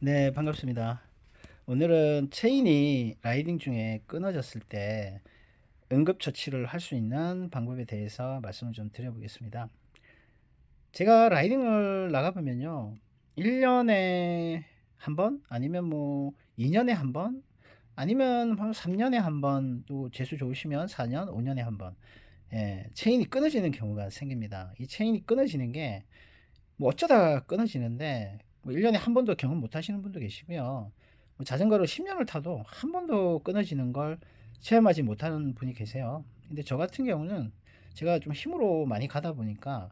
네, 반갑습니다. 오늘은 체인이 라이딩 중에 끊어졌을 때 응급처치를 할 수 있는 방법에 대해서 말씀을 좀 드려보겠습니다. 제가 라이딩을 나가보면요, 1년에 한 번, 아니면 뭐 2년에 한 번, 아니면 한 3년에 한 번, 또 재수 좋으시면 4년, 5년에 한 번, 체인이 끊어지는 경우가 생깁니다. 이 체인이 끊어지는 게 뭐 어쩌다 끊어지는데, 뭐 1년에 한 번도 경험 못 하시는 분도 계시고요. 뭐 자전거를 10년을 타도 한 번도 끊어지는 걸 체험하지 못하는 분이 계세요. 근데 저 같은 경우는 제가 좀 힘으로 많이 가다 보니까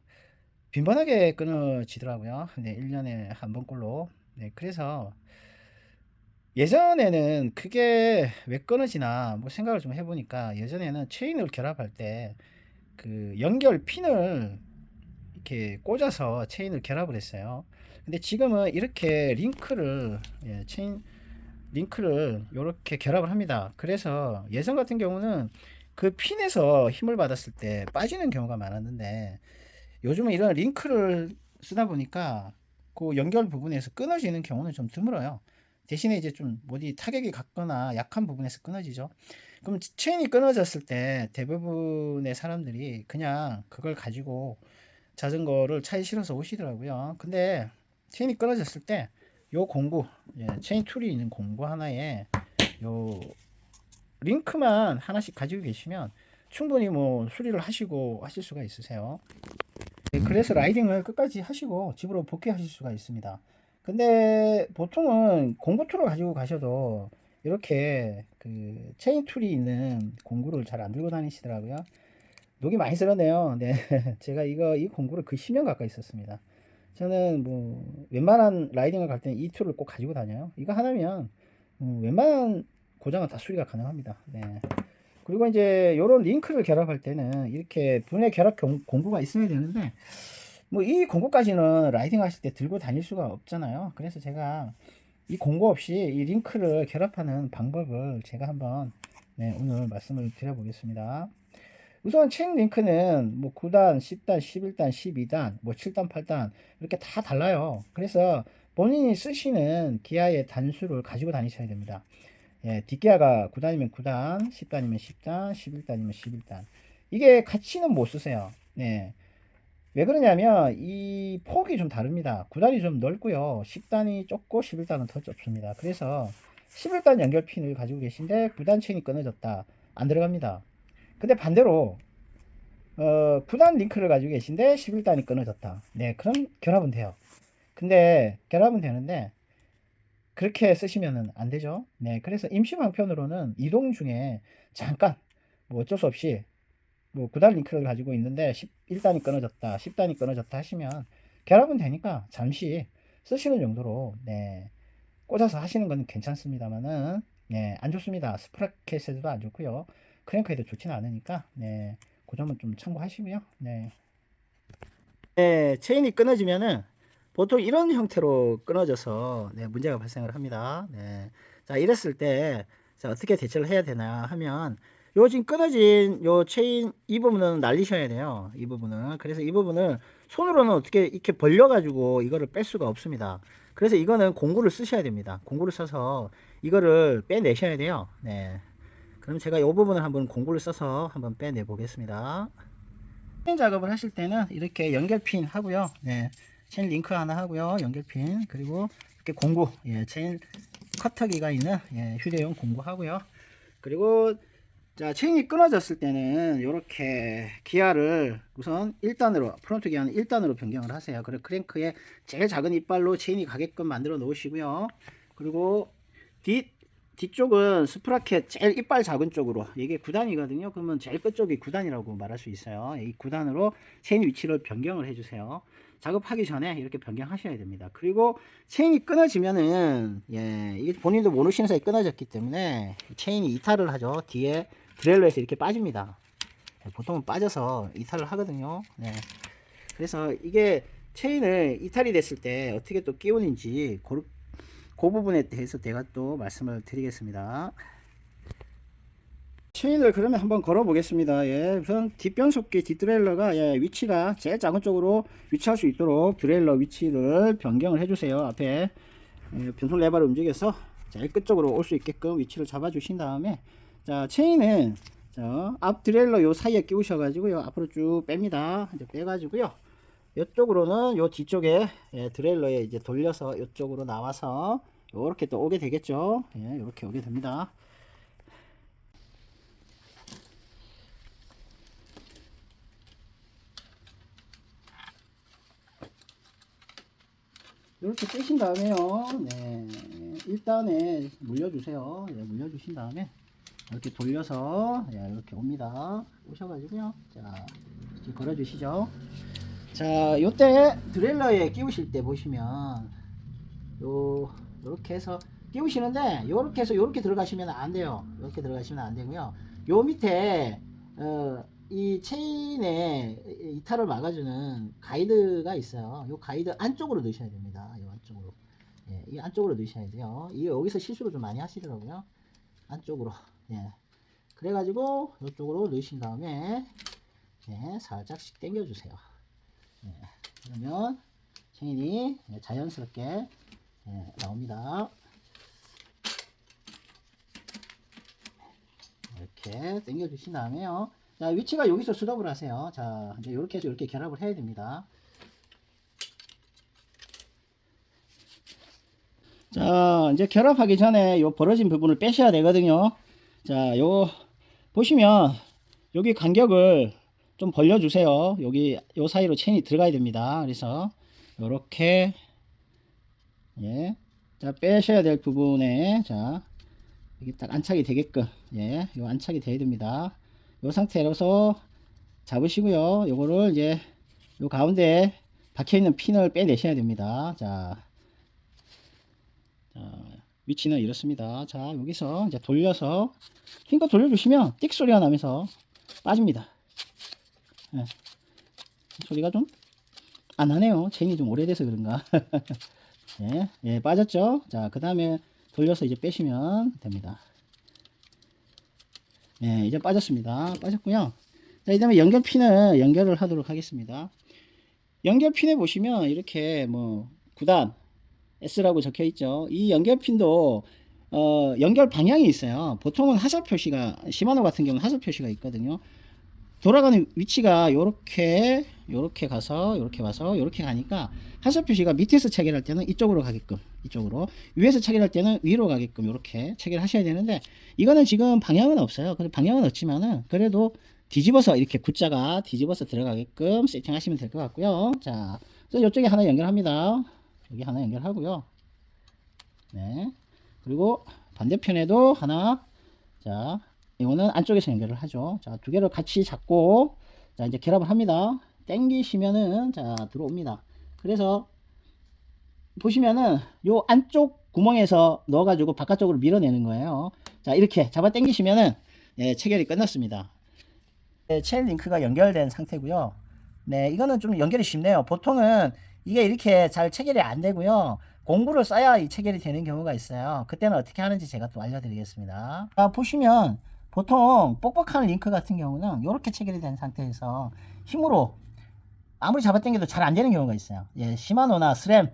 빈번하게 끊어지더라고요. 근데 1년에 한 번꼴로. 네, 그래서 예전에는 그게 왜 끊어지나 뭐 생각을 좀 해보니까, 예전에는 체인을 결합할 때 그 연결 핀을 이렇게 꽂아서 체인을 결합을 했어요. 근데 지금은 이렇게 링크를, 체인 링크를 이렇게 결합을 합니다. 그래서 예전 같은 경우는 그 핀에서 힘을 받았을 때 빠지는 경우가 많았는데, 요즘은 이런 링크를 쓰다 보니까 그 연결 부분에서 끊어지는 경우는 좀 드물어요. 대신에 이제 좀 어디 타격이 갔거나 약한 부분에서 끊어지죠. 그럼 체인이 끊어졌을 때 대부분의 사람들이 그냥 그걸 가지고 자전거를 차에 실어서 오시더라고요. 근데 체인이 끊어졌을 때 요 공구, 체인 툴이 있는 공구 하나에 요 링크만 하나씩 가지고 계시면 충분히 뭐 수리를 하시고 하실 수가 있으세요. 그래서 라이딩을 끝까지 하시고 집으로 복귀하실 수가 있습니다. 근데 보통은 공구 툴을 가지고 가셔도 이렇게 그 체인 툴이 있는 공구를 잘 안 들고 다니시더라고요. 녹이 많이 슬었네요. 네. 제가 이 공구를 그 10년 가까이 썼습니다. 저는 뭐 웬만한 라이딩을 갈 때는 이 툴을 꼭 가지고 다녀요. 이거 하나면 웬만한 고장은 다 수리가 가능합니다. 네. 그리고 이제 요런 링크를 결합할 때는 이렇게 분해 결합 공구가 있어야 되는데, 뭐 이 공구까지는 라이딩 하실 때 들고 다닐 수가 없잖아요. 그래서 제가 이 공구 없이 이 링크를 결합하는 방법을 제가 한번, 오늘 말씀을 드려보겠습니다. 우선 체인 링크는 뭐 9단, 10단, 11단, 12단, 뭐 7단, 8단 이렇게 다 달라요. 그래서 본인이 쓰시는 기아의 단수를 가지고 다니셔야 됩니다. 뒷기아가 9단이면 9단, 10단이면 10단, 11단이면 11단. 이게 같이는 못 쓰세요. 네. 왜 그러냐면 이 폭이 좀 다릅니다. 9단이 좀 넓고요. 10단이 좁고 11단은 더 좁습니다. 그래서 11단 연결핀을 가지고 계신데 9단 체인이 끊어졌다. 안 들어갑니다. 근데 반대로 9단 링크를 가지고 계신데 11단이 끊어졌다. 네, 그럼 결합은 돼요. 근데 결합은 되는데 그렇게 쓰시면은 안 되죠. 네, 그래서 임시 방편으로는 이동 중에 잠깐 뭐 어쩔 수 없이 뭐 9단 링크를 가지고 있는데 11단이 끊어졌다, 10단이 끊어졌다 하시면 결합은 되니까 잠시 쓰시는 정도로, 꽂아서 하시는 건 괜찮습니다만은, 안 좋습니다. 스프라켓에도 안 좋고요. 크랭크에도 좋지는 않으니까, 그 점은 좀 참고하시고요. 네. 체인이 끊어지면은 보통 이런 형태로 끊어져서, 문제가 발생을 합니다. 자, 이랬을 때, 자, 어떻게 대처를 해야 되나 하면, 요 지금 끊어진 요 체인 이 부분은 날리셔야 돼요. 이 부분은. 그래서 이 부분을 손으로는 어떻게 이렇게 벌려가지고 이거를 뺄 수가 없습니다. 그래서 이거는 공구를 쓰셔야 됩니다. 공구를 써서 이거를 빼내셔야 돼요. 네. 그럼 제가 이 부분을 한번 공구를 써서 한번 빼내 보겠습니다. 체인 작업을 하실 때는 이렇게 연결핀 하고요. 체인 링크 하나 하고요. 연결핀, 그리고 이렇게 공구, 체인 커터기가 있는, 휴대용 공구 하고요. 그리고 자, 체인이 끊어졌을 때는 이렇게 기아를 우선 1단으로, 프론트 기아는 1단으로 변경을 하세요. 그리고 크랭크에 제일 작은 이빨로 체인이 가게끔 만들어 놓으시고요. 그리고 뒤쪽은 스프라켓 제일 이빨 작은 쪽으로, 이게 9단이거든요. 그러면 제일 끝쪽이 9단이라고 말할 수 있어요. 이 9단으로 체인 위치를 변경을 해주세요. 작업하기 전에 이렇게 변경하셔야 됩니다. 그리고 체인이 끊어지면은, 이게 본인도 모르시는 사이에 끊어졌기 때문에 체인이 이탈을 하죠. 뒤에 드레일러에서 이렇게 빠집니다. 보통은 빠져서 이탈을 하거든요. 그래서 이게 체인을 이탈이 됐을 때 어떻게 또 끼우는지 그 부분에 대해서 제가 또 말씀을 드리겠습니다. 체인을 그러면 한번 걸어 보겠습니다. 우선 뒷변속기 뒷드레일러가, 위치가 제일 작은 쪽으로 위치할 수 있도록 드레일러 위치를 변경을 해주세요. 앞에 변속 레버를 움직여서 제일 끝쪽으로 올 수 있게끔 위치를 잡아 주신 다음에, 자 체인은 앞 드레일러 요 사이에 끼우셔 가지고요 앞으로 쭉 뺍니다. 이제 빼 가지고요 이쪽으로는 요 뒤쪽에 드레일러에 이제 돌려서 이쪽으로 나와서 이렇게 또 오게 되겠죠. 이렇게 오게 됩니다. 이렇게 빼신 다음에요. 네, 일단에 물려주세요. 물려주신 다음에 이렇게 돌려서 이렇게 옵니다. 오셔가지고요. 자, 이렇게 걸어주시죠. 자, 요때 드레일러에 끼우실 때 보시면 요렇게 해서 끼우시는데, 요렇게 해서 요렇게 들어가시면 안 돼요. 요렇게 들어가시면 안 되고요. 요 밑에 이 체인에 이탈을 막아주는 가이드가 있어요. 요 가이드 안쪽으로 넣으셔야 됩니다. 요 안쪽으로. 이 안쪽으로 넣으셔야 돼요. 이게 여기서 실수를 좀 많이 하시더라고요. 안쪽으로. 그래가지고 이쪽으로 넣으신 다음에 살짝씩 당겨주세요. 그러면 체인이 자연스럽게 나옵니다. 이렇게 당겨 주신 다음에요. 자, 위치가 여기서 스톱을 하세요. 자, 이제 이렇게 해서 이렇게 결합을 해야 됩니다. 자, 이제 결합하기 전에 요 벌어진 부분을 빼셔야 되거든요. 자, 요 보시면 여기 간격을 좀 벌려 주세요. 여기 요 사이로 체인이 들어가야 됩니다. 그래서 요렇게 자, 빼셔야 될 부분에 자, 이게 딱 안착이 되게끔 요 안착이 돼야 됩니다. 요 상태로서 잡으시고요. 요거를 이제 요 가운데 박혀 있는 핀을 빼내셔야 됩니다. 자, 위치는 이렇습니다. 자, 여기서 이제 돌려서 힘껏 돌려주시면 띡 소리가 나면서 빠집니다. 소리가 좀 안 나네요. 체인이 좀 오래돼서 그런가. 빠졌죠. 자, 그 다음에 돌려서 이제 빼시면 됩니다. 이제 빠졌습니다. 빠졌고요. 자, 이 다음에 연결핀을 연결을 하도록 하겠습니다. 연결핀에 보시면 이렇게 뭐 9단 S라고 적혀 있죠. 이 연결핀도 연결 방향이 있어요. 보통은 하설 표시가, 시마노 같은 경우는 하설 표시가 있거든요. 돌아가는 위치가 요렇게 가서 요렇게 와서 요렇게 가니까 하설 표시가 밑에서 체결할 때는 이쪽으로 가게끔, 이쪽으로, 위에서 체결할 때는 위로 가게끔 요렇게 체결 하셔야 되는데, 이거는 지금 방향은 없어요. 근데 방향은 없지만은 그래도 뒤집어서 이렇게 V자가 뒤집어서 들어가게끔 세팅하시면 될 것 같고요. 자, 그래서 이쪽에 하나 연결합니다. 여기 하나 연결하고요. 그리고 반대편에도 하나. 자, 이거는 안쪽에서 연결을 하죠. 자, 두 개를 같이 잡고 자, 이제 결합을 합니다. 당기시면은 자, 들어옵니다. 그래서 보시면은 요 안쪽 구멍에서 넣어가지고 바깥쪽으로 밀어내는 거예요. 자, 이렇게 잡아 당기시면은 체결이 끝났습니다. 체인 링크가 연결된 상태고요. 이거는 좀 연결이 쉽네요. 보통은 이게 이렇게 잘 체결이 안 되고요. 공구를 써야 이 체결이 되는 경우가 있어요. 그때는 어떻게 하는지 제가 또 알려드리겠습니다. 자, 보시면 보통 뻑뻑한 링크 같은 경우는 이렇게 체결이 된 상태에서 힘으로 아무리 잡아당겨도 잘 안 되는 경우가 있어요. 시마노나 스램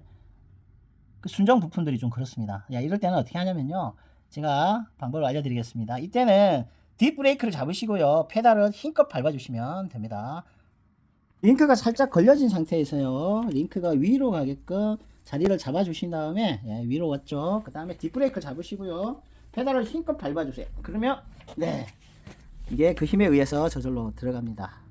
그 순정 부품들이 좀 그렇습니다. 이럴 때는 어떻게 하냐면요, 제가 방법을 알려드리겠습니다. 이때는 뒷브레이크를 잡으시고요, 페달을 힘껏 밟아주시면 됩니다. 링크가 살짝 걸려진 상태에서요, 링크가 위로 가게끔 자리를 잡아주신 다음에 위로 왔죠. 그 다음에 뒷브레이크를 잡으시고요, 페달을 힘껏 밟아주세요. 그러면 이게 그 힘에 의해서 저절로 들어갑니다.